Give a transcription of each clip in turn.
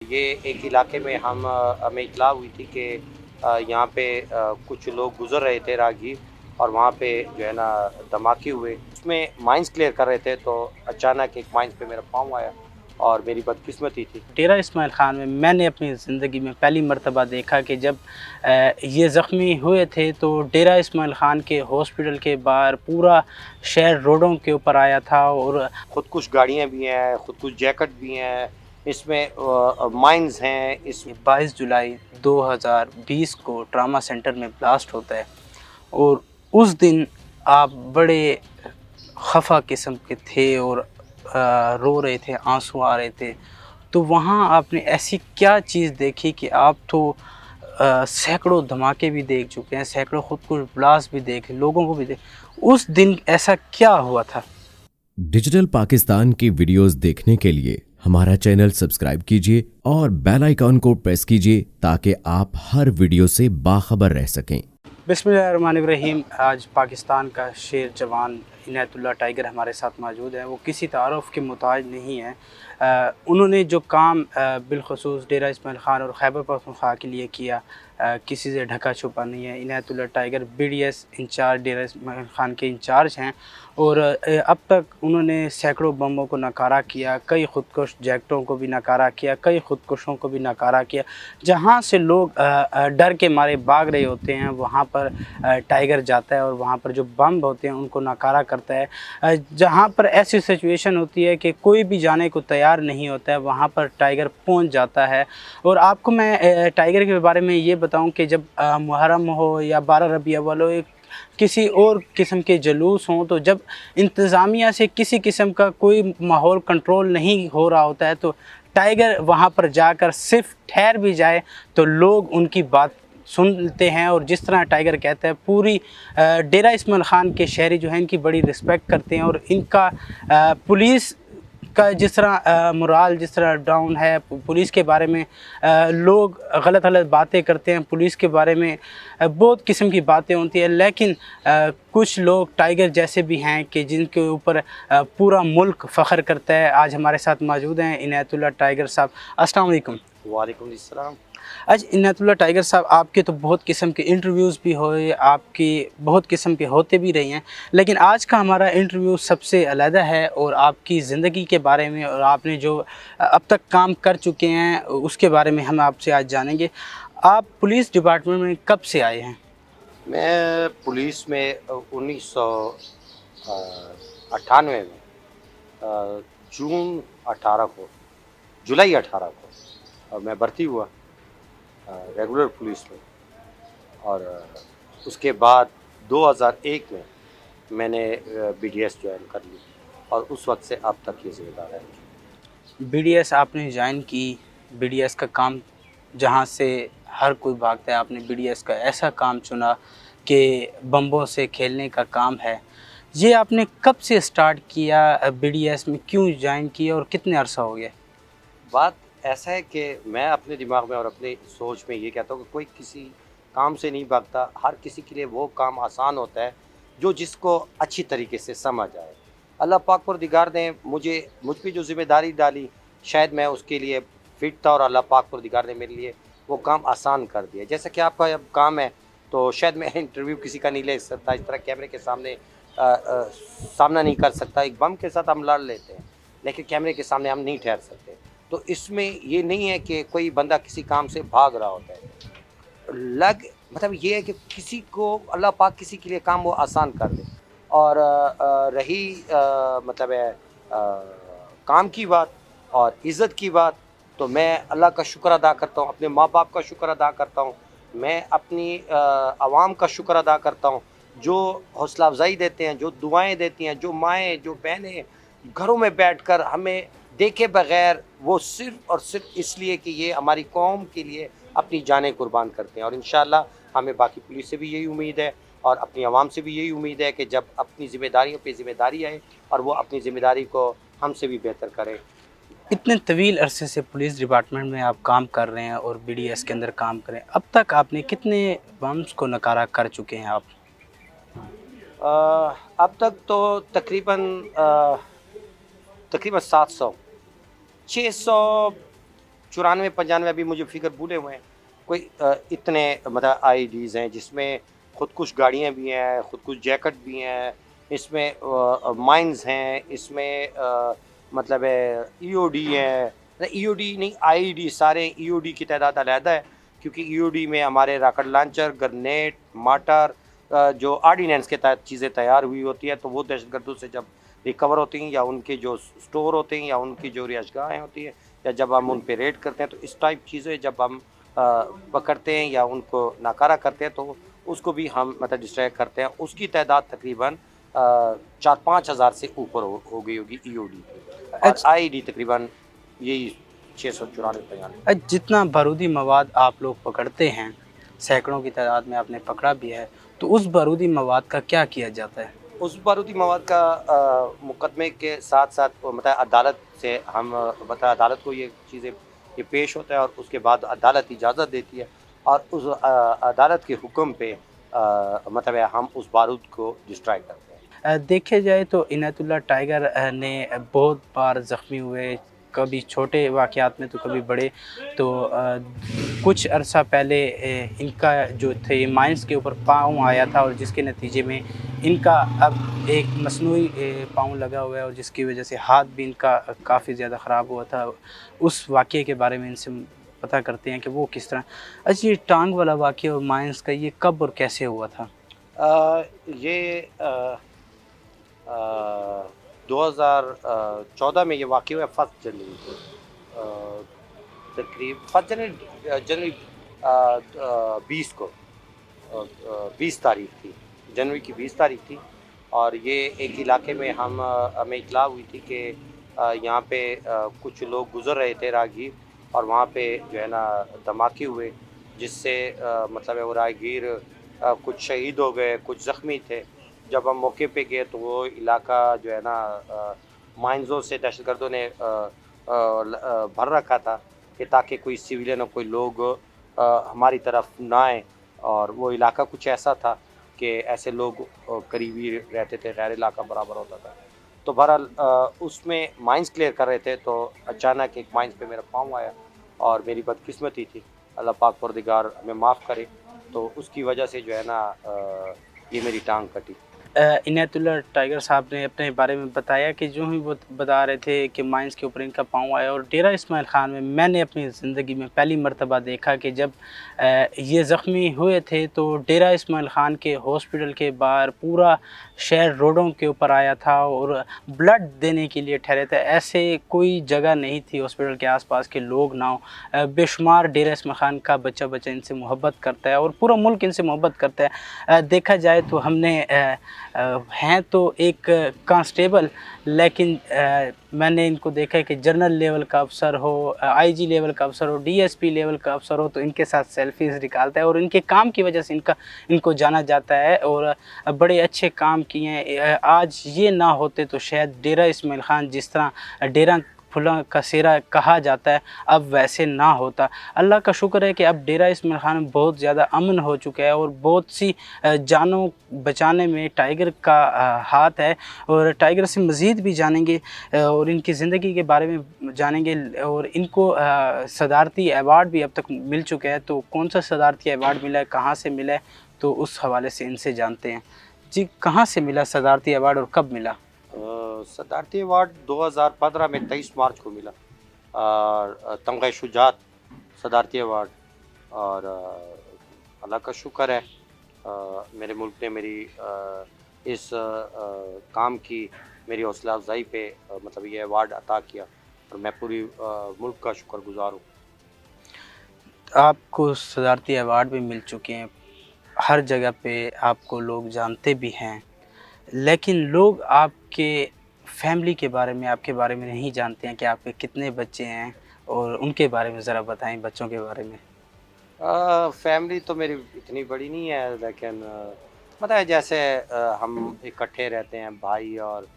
ये एक इलाके में हमें इत्तला हुई थी कि यहाँ पे कुछ लोग गुज़र रहे थे राहगीर, और वहाँ पे जो है ना धमाके हुए। उसमें माइंस क्लियर कर रहे थे तो अचानक एक माइंस पे मेरा पाँव आया और मेरी बदकिस्मती थी। डेरा इस्माइल ख़ान में मैंने अपनी ज़िंदगी में पहली मर्तबा देखा कि जब ये ज़ख्मी हुए थे तो डेरा इस्माइल ख़ान के हॉस्पिटल के बाहर पूरा शहर रोडों के ऊपर आया था। और खुदकुश गाड़ियाँ भी हैं, खुदकुश जैकेट भी हैं, इसमें माइंस हैं। इस 22 जुलाई 2020 को ट्रामा सेंटर में ब्लास्ट होता है और उस दिन आप बड़े खफा किस्म के थे और रो रहे थे, आंसू आ रहे थे। तो वहाँ आपने ऐसी क्या चीज़ देखी कि आप तो सैकड़ों धमाके भी देख चुके हैं, सैकड़ों खुद को ब्लास्ट भी देखे, लोगों को भी देख, उस दिन ऐसा क्या हुआ था? डिजिटल पाकिस्तान की वीडियोस देखने के लिए हमारा चैनल सब्सक्राइब कीजिए और बेल आइकॉन को प्रेस कीजिए ताकि आप हर वीडियो से बाखबर रह सकें। बिस्मिल्लाहिर्रहमानिर्रहीम। आज पाकिस्तान का शेर जवान इनायतुल्लाह टाइगर हमारे साथ मौजूद है। वो किसी तारुफ के मुताज नहीं है। उन्होंने जो काम बिलखसूस डेरा इस्माइल ख़ान और खैबर पख्तूनख्वा के लिए किया, किसी से ढका छुपा नहीं है। इनायतुल्लाह टाइगर BDS इंचार्ज, डेरा इस्माइल ख़ान के इंचार्ज हैं और अब तक उन्होंने सैकड़ों बमों को नकारा किया, कई ख़ुदकुश जैकेटों को भी नकारा किया, कई ख़ुदकुशों को भी नकारा किया। जहाँ से लोग डर के मारे भाग रहे होते हैं वहाँ पर टाइगर जाता है और वहाँ पर जो बम होते हैं उनको नकारा करता है। जहाँ पर ऐसी सिचुएशन होती है कि कोई भी जाने को तैयार नहीं होता है वहाँ पर टाइगर पहुँच जाता है। और आपको मैं टाइगर के बारे में ये बताऊँ कि जब मुहर्रम हो या 12 रबी अव्वल हो, किसी और किस्म के जुलूस हों, तो जब इंतज़ामिया से किसी किस्म का कोई माहौल कंट्रोल नहीं हो रहा होता है तो टाइगर वहाँ पर जाकर सिर्फ ठहर भी जाए तो लोग उनकी बात सुनते हैं। और जिस तरह टाइगर कहता है, पूरी डेरा इस्माइल ख़ान के शहरी जो हैं इनकी बड़ी रिस्पेक्ट करते हैं। और इनका पुलिस का जिस तरह मोराल जिस तरह डाउन है, पुलिस के बारे में लोग गलत गलत बातें करते हैं, पुलिस के बारे में बहुत किस्म की बातें होती हैं, लेकिन कुछ लोग टाइगर जैसे भी हैं कि जिनके ऊपर पूरा मुल्क फ़ख्र करता है। आज हमारे साथ मौजूद हैं इनायतुल्लाह टाइगर साहब। अस्सलाम वालेकुम। वालेकुम अस्सलाम। आज इनायतुल्लाह टाइगर साहब, आपके तो बहुत किस्म के इंटरव्यूज़ भी हुए, आपकी बहुत किस्म के होते भी रही हैं, लेकिन आज का हमारा इंटरव्यू सबसे अलहदा है और आपकी ज़िंदगी के बारे में और आपने जो अब तक काम कर चुके हैं उसके बारे में हम आपसे आज जानेंगे। आप पुलिस डिपार्टमेंट में कब से आए हैं? मैं पुलिस में 1998 में जून 18 को, जुलाई 18 को मैं भर्ती हुआ रेगुलर पुलिस में। और उसके बाद 2001 में मैंने BDS ज्वाइन कर ली और उस वक्त से अब तक ये ज़िम्मेदार है। BDS आपने ज्वाइन की, BDS का काम जहाँ से हर कोई भागता है, आपने BDS का ऐसा काम चुना कि बम्बों से खेलने का काम है। ये आपने कब से स्टार्ट किया, BDS में क्यों ज्वाइन किया और कितने अरसा हो गया? बात ऐसा है कि मैं अपने दिमाग में और अपनी सोच में ये कहता हूँ कि कोई किसी काम से नहीं भागता। हर किसी के लिए वो काम आसान होता है जो जिसको अच्छी तरीके से समझ आए। अल्लाह पाक परदिगार ने मुझ पे जो ज़िम्मेदारी डाली, शायद मैं उसके लिए फ़िट था और अल्लाह पाक परदिगार ने मेरे लिए वो काम आसान कर दिया। जैसा कि आपका अब काम है तो शायद मैं इंटरव्यू किसी का नहीं ले सकता, इस तरह कैमरे के सामने सामना नहीं कर सकता। एक बम के साथ हम लड़ लेते हैं लेकिन कैमरे के सामने हम नहीं ठहर सकते। तो इसमें ये नहीं है कि कोई बंदा किसी काम से भाग रहा होता है, मतलब ये है कि किसी को अल्लाह पाक किसी के लिए काम वो आसान कर दे। और रही मतलब है काम की बात और इज़्ज़त की बात, तो मैं अल्लाह का शुक्र अदा करता हूँ, अपने माँ बाप का शुक्र अदा करता हूँ, मैं अपनी आवाम का शुक्र अदा करता हूँ जो हौसला अफजाई देते हैं, जो दुआएं देती हैं, जो माएँ जो बहनें घरों में बैठकर हमें देखे बगैर वो सिर्फ़ और सिर्फ इसलिए कि ये हमारी कौम के लिए अपनी जानें कुर्बान करते हैं। और इंशाअल्लाह हमें बाकी पुलिस से भी यही उम्मीद है और अपनी आवाम से भी यही उम्मीद है कि जब अपनी ज़िम्मेदारियों पे ज़िम्मेदारी आए और वो अपनी ज़िम्मेदारी को हमसे भी बेहतर करें। इतने तवील अरसे से पुलिस डिपार्टमेंट में आप काम कर रहे हैं और BDS के अंदर काम करें, अब तक आपने कितने बम्स को नकारा कर चुके हैं आप? अब तक तो तकरीबन 700 600 94-95 अभी मुझे फिगर भूले हुए हैं, कोई इतने मतलब IEDs हैं जिसमें खुदकुश गाड़ियाँ भी हैं, खुदकुश जैकेट भी हैं, इसमें माइंस हैं, इसमें मतलब है EOD है, EOD नहीं IED, सारे EOD की तादाद अलहदा है, क्योंकि EOD में हमारे रॉकेट लॉन्चर, ग्रेनेड, मार्टर, जो आर्डिनेंस के तहत चीज़ें तैयार हुई होती है, तो वो दहशतगर्दों से जब रिकवर होती हैं या उनके जो स्टोर होते हैं या उनकी जो रिहाइशगाहें होती हैं या जब हम उन पे रेड करते हैं, तो इस टाइप चीज़ें जब हम पकड़ते हैं या उनको नाकारा करते हैं तो उसको भी हम मतलब डिस्ट्रैक्ट करते हैं। उसकी तादाद तकरीबन 4-5 हज़ार से ऊपर हो गई होगी EOD और IED तकरीबन यही 694-95। जितना बारूदी मवाद आप लोग पकड़ते हैं, सैकड़ों की तादाद में आपने पकड़ा भी है, तो उस बारूदी मवाद का क्या किया जाता है? उस बारूदी मवाद का मुकदमे के साथ साथ मतलब अदालत से हम मतलब अदालत को ये चीज़ें ये पेश होता है और उसके बाद अदालत इजाज़त देती है और उस अदालत के हुक्म पे मतलब है हम उस बारूद को डिस्ट्रॉय करते हैं। देखे जाए तो इनायतुल्लाह टाइगर ने बहुत बार ज़ख्मी हुए, कभी छोटे वाक़यात में तो कभी बड़े। तो कुछ अरसा पहले इनका जो थे माइंस के ऊपर पाँव आया था और जिसके नतीजे में इनका अब एक मसनूई पाँव लगा हुआ है और जिसकी वजह से हाथ भी इनका काफ़ी ज़्यादा ख़राब हुआ था। उस वाक़ये के बारे में इनसे पता करते हैं कि वो किस तरह। अच्छा, ये टांग वाला वाक़या और माइंस का ये कब और कैसे हुआ था? ये 2014 में ये वाक़या हुआ 1 जनवरी को, तकरीब 1 जनवरी 20 को, 20 तारीख थी, जनवरी की 20 तारीख थी और ये एक इलाके में हमें इत्तला हुई थी कि यहाँ पे कुछ लोग गुज़र रहे थे राहगीर और वहाँ पे जो है ना धमाके हुए जिससे मतलब है वो राहगीर कुछ शहीद हो गए, कुछ ज़ख्मी थे। जब हम मौके पे गए तो वो इलाका जो है ना माइंसों से दहशतगर्दों ने भर रखा था कि ताकि कोई सिविलियन और कोई लोग हमारी तरफ ना आए और वो इलाका कुछ ऐसा था कि ऐसे लोग करीबी रहते थे, गैर इलाका बराबर होता था। तो बहरहाल उसमें माइंस क्लियर कर रहे थे तो अचानक एक माइंस पे मेरा पाँव आया और मेरी बदकिस्मती थी, अल्लाह पाक परदिगार हमें माफ़ करे, तो उसकी वजह से जो है ना ये मेरी टांग कटी। इनायतुल्लाह टाइगर साहब ने अपने बारे में बताया कि जो ही वो बता रहे थे कि माइंस के ऊपर इनका पाँव आया और डेरा इस्माइल ख़ान में मैंने अपनी ज़िंदगी में पहली मर्तबा देखा कि जब ये ज़ख्मी हुए थे तो डेरा इस्माइल ख़ान के हॉस्पिटल के बाहर पूरा शहर रोडों के ऊपर आया था और ब्लड देने के लिए ठहरे थे। ऐसे कोई जगह नहीं थी हॉस्पिटल के आसपास के लोग ना हो। बेशुमार डेरा इस्माइल ख़ान का बच्चा बच्चा इनसे मोहब्बत करता है और पूरा मुल्क इनसे मोहब्बत करता है। देखा जाए तो हमने हैं तो एक कांस्टेबल, लेकिन मैंने इनको देखा है कि जनरल लेवल का अफसर हो, IG लेवल का अफसर हो, DSP लेवल का अफसर हो तो इनके साथ सेल्फीज़ निकालता है और इनके काम की वजह से इनको जाना जाता है और बड़े अच्छे काम किए हैं। आज ये ना होते तो शायद डेरा इस्माइल ख़ान जिस तरह डेरा फुला का सेरा कहा जाता है अब वैसे ना होता। अल्लाह का शुक्र है कि अब डेरा इस्माइल ख़ान में बहुत ज़्यादा अमन हो चुका है और बहुत सी जानों बचाने में टाइगर का हाथ है और टाइगर से मज़ीद भी जानेंगे और इनकी ज़िंदगी के बारे में जानेंगे और इनको सदारती अवार्ड भी अब तक मिल चुका है। तो कौन सा सदारती अवार्ड मिला है, कहाँ से मिला है, तो उस हवाले से इनसे जानते हैं। जी, कहाँ से मिला सदारती अवार्ड और कब मिला? सदारती अवार्ड 2015 में 23 मार्च को मिला और तमग़ा शुजात सदारती अवार्ड और अल्लाह का शुक्र है मेरे मुल्क ने मेरी इस काम की मेरी हौसला अफजाई पे मतलब ये अवार्ड अता किया और मैं पूरी मुल्क का शुक्रगुज़ार हूँ। आपको सदारती अवार्ड भी मिल चुके हैं, हर जगह पे आपको लोग जानते भी हैं, लेकिन लोग आपके फैमिली के बारे में, आपके बारे में नहीं जानते हैं कि आपके कितने बच्चे हैं और उनके बारे में ज़रा बताएं, बच्चों के बारे में। फैमिली तो मेरी इतनी बड़ी नहीं है, लेकिन मतलब जैसे हम इकट्ठे रहते हैं भाई और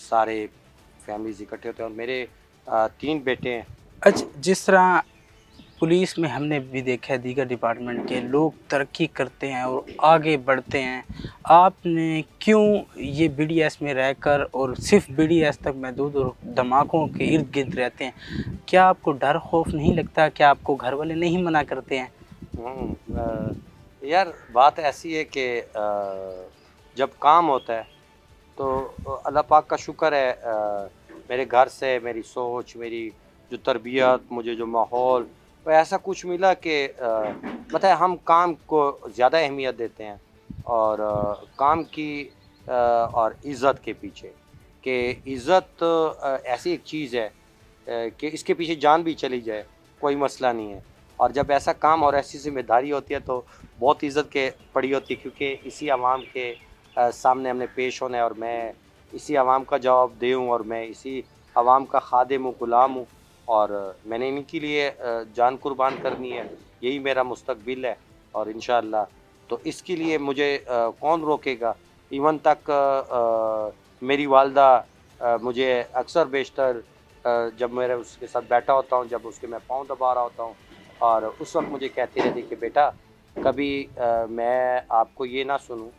सारे फैमिलीज इकट्ठे होते हैं और मेरे 3 बेटे हैं। अच्छा, जिस तरह पुलिस में हमने भी देखा है, दीगर डिपार्टमेंट के लोग तरक्की करते हैं और आगे बढ़ते हैं, आपने क्यों ये BDS में रहकर और सिर्फ BDS तक महदूद और धमाकों के इर्द गिर्द रहते हैं? क्या आपको डर खौफ नहीं लगता? क्या आपको घर वाले नहीं मना करते हैं? यार बात ऐसी है कि जब काम होता है तो अल्लाह पाक का शुक्र है, मेरे घर से मेरी सोच, मेरी जो तरबियत, मुझे जो माहौल, वो ऐसा कुछ मिला कि मतलब हम काम को ज़्यादा अहमियत देते हैं और काम की और इज़्ज़त के पीछे, कि इज़्ज़त ऐसी एक चीज़ है कि इसके पीछे जान भी चली जाए कोई मसला नहीं है, और जब ऐसा काम और ऐसी ज़िम्मेदारी होती है तो बहुत इज़्ज़त के पड़ी होती है, क्योंकि इसी आवाम के सामने हमने पेश होना है और मैं इसी आवाम का जवाब दूँ और मैं इसी आवाम का खादिम हूँ, ग़ुलाम हूँ, और मैंने इनके लिए जान कुर्बान करनी है, यही मेरा मुस्तकबिल है। और इंशाअल्लाह तो इसके लिए मुझे कौन रोकेगा। इवन तक मेरी वालदा मुझे अक्सर बेशतर जब मेरे उसके साथ बैठा होता हूँ, जब उसके मैं पाँव दबा रहा होता हूँ, और उस वक्त मुझे कहती रहती कि बेटा कभी मैं आपको ये ना सुनूं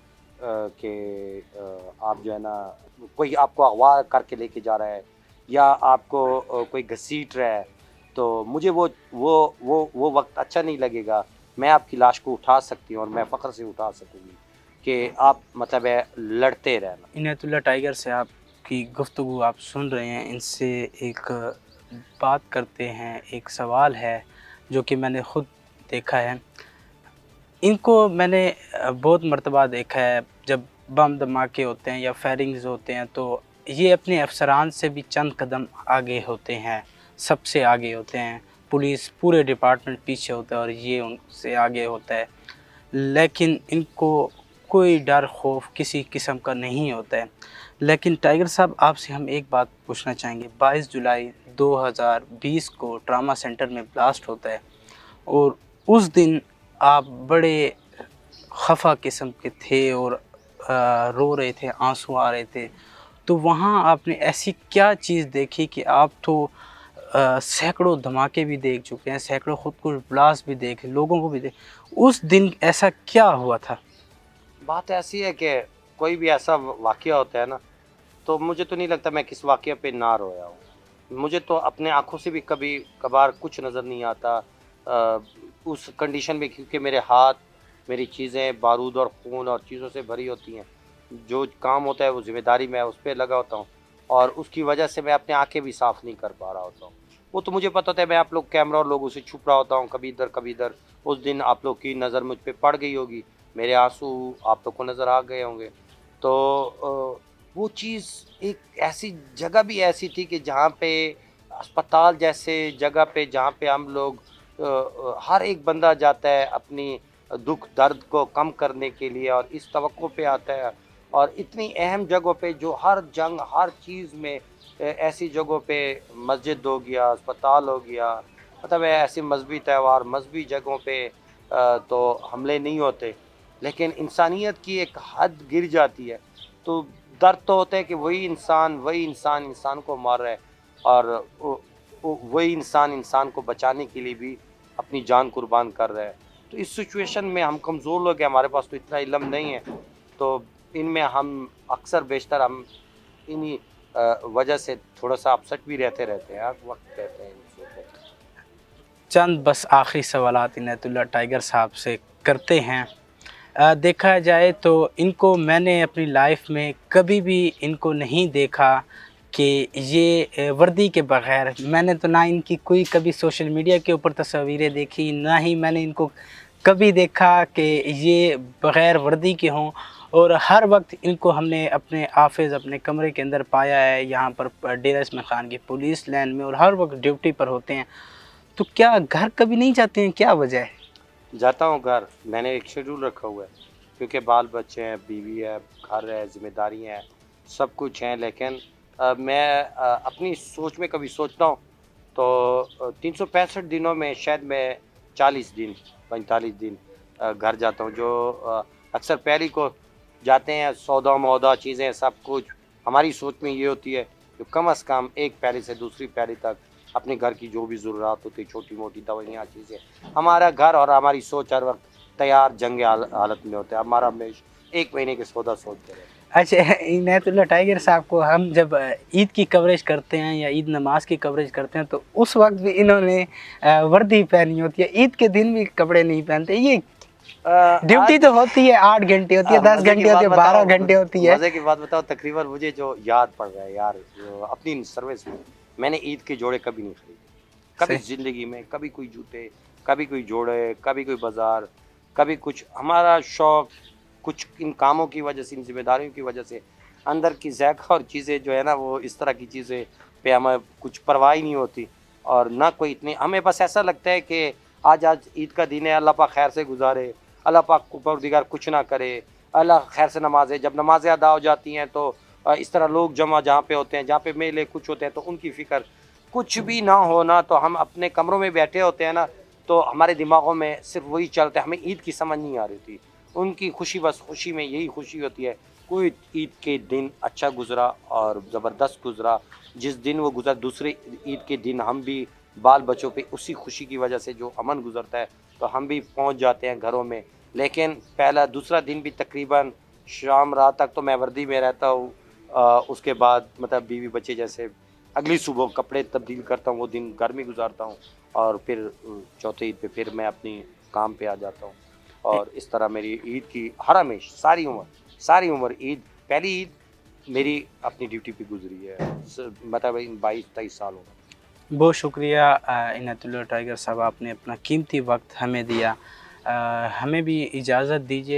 कि आप जो है ना कोई आपको अगवा करके लेके जा रहा है या आपको कोई घसीट रहा है, तो मुझे वो वक्त अच्छा नहीं लगेगा। मैं आपकी लाश को उठा सकती हूँ और मैं फ़ख्र से उठा सकूँगी कि आप मतलब है लड़ते रहना। इनायतुल्लाह टाइगर से आपकी गुफ्तगू आप सुन रहे हैं, इनसे एक बात करते हैं। एक सवाल है जो कि मैंने ख़ुद देखा है, इनको मैंने बहुत मर्तबा देखा है, जब बम धमाके होते हैं या फायरिंग्स होते हैं तो ये अपने अफसरान से भी चंद कदम आगे होते हैं, सबसे आगे होते हैं। पुलिस पूरे डिपार्टमेंट पीछे होता है और ये उनसे आगे होता है, लेकिन इनको कोई डर खौफ किसी किस्म का नहीं होता है। लेकिन टाइगर साहब, आपसे हम एक बात पूछना चाहेंगे। 22 जुलाई 2020 को ट्रामा सेंटर में ब्लास्ट होता है और उस दिन आप बड़े खफा किस्म के थे और रो रहे थे, आंसू आ रहे थे। तो वहाँ आपने ऐसी क्या चीज़ देखी कि आप तो सैकड़ों धमाके भी देख चुके हैं, सैकड़ों खुद को ब्लास्ट भी देखे, लोगों को भी देख, उस दिन ऐसा क्या हुआ था? बात ऐसी है कि कोई भी ऐसा वाक़या होता है ना, तो मुझे तो नहीं लगता मैं किस वाक़ये पे ना रोया हूँ। मुझे तो अपने आँखों से भी कभी कभार कुछ नज़र नहीं आता उस कंडीशन में, क्योंकि मेरे हाथ, मेरी चीज़ें बारूद और खून और चीज़ों से भरी होती हैं। जो काम होता है वो ज़िम्मेदारी मैं उस पर लगा होता हूँ और उसकी वजह से मैं अपनी आँखें भी साफ़ नहीं कर पा रहा होता हूँ। वो तो मुझे पता होता है, मैं आप लोग कैमरा और लोगों से छुप रहा होता हूँ, कभी इधर कभी इधर। उस दिन आप लोग की नज़र मुझ पर पड़ गई होगी, मेरे आंसू आप लोग को नज़र आ गए होंगे। तो वो चीज़ एक ऐसी जगह भी ऐसी थी कि जहाँ पे अस्पताल जैसे जगह पे, जहाँ पे हम लोग हर एक बंदा जाता है अपनी दुख दर्द को कम करने के लिए और इस तवक्को पे आता है, और इतनी अहम जगहों पे जो हर जंग हर चीज़ में ऐसी जगहों पे मस्जिद हो गया, अस्पताल हो गया, मतलब ऐसे मजहबी त्यौहार मजहबी जगहों पे तो हमले नहीं होते, लेकिन इंसानियत की एक हद गिर जाती है। तो दर्द तो होता है कि वही इंसान को मार रहा है और वही इंसान को बचाने के लिए भी अपनी जान कुर्बान कर रहा है। तो इस सिचुएशन में हम कमज़ोर लोग हैं, हमारे पास तो इतना इल्म नहीं है, तो इनमें हम अक्सर बेशतर हम इन्हीं वजह से थोड़ा सा अपसेट भी रहते हैं, हर वक्त रहते हैं। चंद बस आखिरी सवालात इनायतुल्लाह टाइगर साहब से करते हैं। देखा जाए तो इनको मैंने अपनी लाइफ में कभी भी इनको नहीं देखा कि ये वर्दी के बग़ैर, मैंने तो ना इनकी कोई कभी सोशल मीडिया के ऊपर तस्वीरें देखी, ना ही मैंने इनको कभी देखा कि ये बग़ैर वर्दी के हों, और हर वक्त इनको हमने अपने ऑफिस, अपने कमरे के अंदर पाया है, यहाँ पर डेरा इस्माइल खान की पुलिस लाइन में, और हर वक्त ड्यूटी पर होते हैं। तो क्या घर कभी नहीं जाते हैं, क्या वजह है? जाता हूँ घर, मैंने एक शेड्यूल रखा हुआ है, क्योंकि बाल बच्चे हैं, बीवी है, घर है, ज़िम्मेदारियाँ हैं, सब कुछ हैं। लेकिन मैं अपनी सोच में कभी सोचता हूँ तो 365 दिनों में शायद मैं 40 दिन 45 दिन घर जाता हूँ, जो अक्सर पहली को जाते हैं, सौदा मौदा चीज़ें सब कुछ हमारी सोच में ये होती है कि कम अज़ कम एक पहली से दूसरी पहली तक اپنے گھر کی جو بھی ضروریات ہوتی ہے چھوٹی موٹی دوائیاں چیزیں, ہمارا گھر اور ہماری سوچ ہر وقت تیار جنگ حالت میں ہوتا ہے. ہمارا ہمیشہ 1 مہینے کے سودا سوچتے رہتے ہیں. اچھا عنایت اللہ ٹائیگر صاحب کو ہم جب عید کی کوریج کرتے ہیں یا عید نماز کی کوریج کرتے ہیں تو اس وقت بھی انہوں نے وردی پہنی ہوتی ہے, عید کے دن بھی کپڑے نہیں پہنتے. یہ ڈیوٹی تو ہوتی ہے 8 گھنٹے ہوتی ہے, 10 گھنٹے ہوتی ہے, 12 گھنٹے ہوتی ہے. مزے کی بات بتاؤ, تقریباً مجھے جو یاد پڑ رہا ہے یار, اپنی سروس میں نے عید کے جوڑے کبھی نہیں خریدے, کبھی زندگی میں, کبھی کوئی جوتے, کبھی کوئی جوڑے, کبھی کوئی بازار, کبھی کچھ. ہمارا شوق کچھ ان کاموں کی وجہ سے, ان ذمہ داریوں کی وجہ سے اندر کی ذائقہ اور چیزیں جو ہے نا وہ اس طرح کی چیزیں پہ ہمیں کچھ پرواہ ہی نہیں ہوتی, اور نہ کوئی اتنی. ہمیں بس ایسا لگتا ہے کہ آج عید کا دن ہے, اللہ پاک خیر سے گزارے, اللہ پاک پروردگار کچھ نہ کرے, اللہ خیر سے نمازیں, جب نمازیں ادا ہو جاتی ہیں تو اس طرح لوگ جمع جہاں پہ ہوتے ہیں, جہاں پہ میلے کچھ ہوتے ہیں تو ان کی فکر کچھ بھی نہ ہونا, تو ہم اپنے کمروں میں بیٹھے ہوتے ہیں نا, تو ہمارے دماغوں میں صرف وہی چلتا ہے. ہمیں عید کی سمجھ نہیں آ رہی تھی, ان کی خوشی بس خوشی میں یہی خوشی ہوتی ہے. کوئی عید کے دن اچھا گزرا اور زبردست گزرا, جس دن وہ گزرا دوسرے عید کے دن ہم بھی بال بچوں پہ اسی خوشی کی وجہ سے جو امن گزرتا ہے تو ہم بھی پہنچ جاتے ہیں گھروں میں. لیکن پہلا دوسرا دن بھی تقریباً شام رات تک تو میں وردی میں رہتا ہوں, اس کے بعد مطلب بیوی بچے جیسے اگلی صبح کپڑے تبدیل کرتا ہوں, وہ دن گھر میں گزارتا ہوں, اور پھر چوتھے عید پہ پھر میں اپنی کام پہ آ جاتا ہوں. اور اس طرح میری عید کی ہر ہمیشہ ساری عمر عید, پہلی عید میری اپنی ڈیوٹی پہ گزری ہے, مطلب 22-23 سالوں میں. بہت شکریہ عنایت اللہ ٹائیگر صاحب, آپ نے اپنا قیمتی وقت ہمیں دیا. ہمیں بھی اجازت دیجیے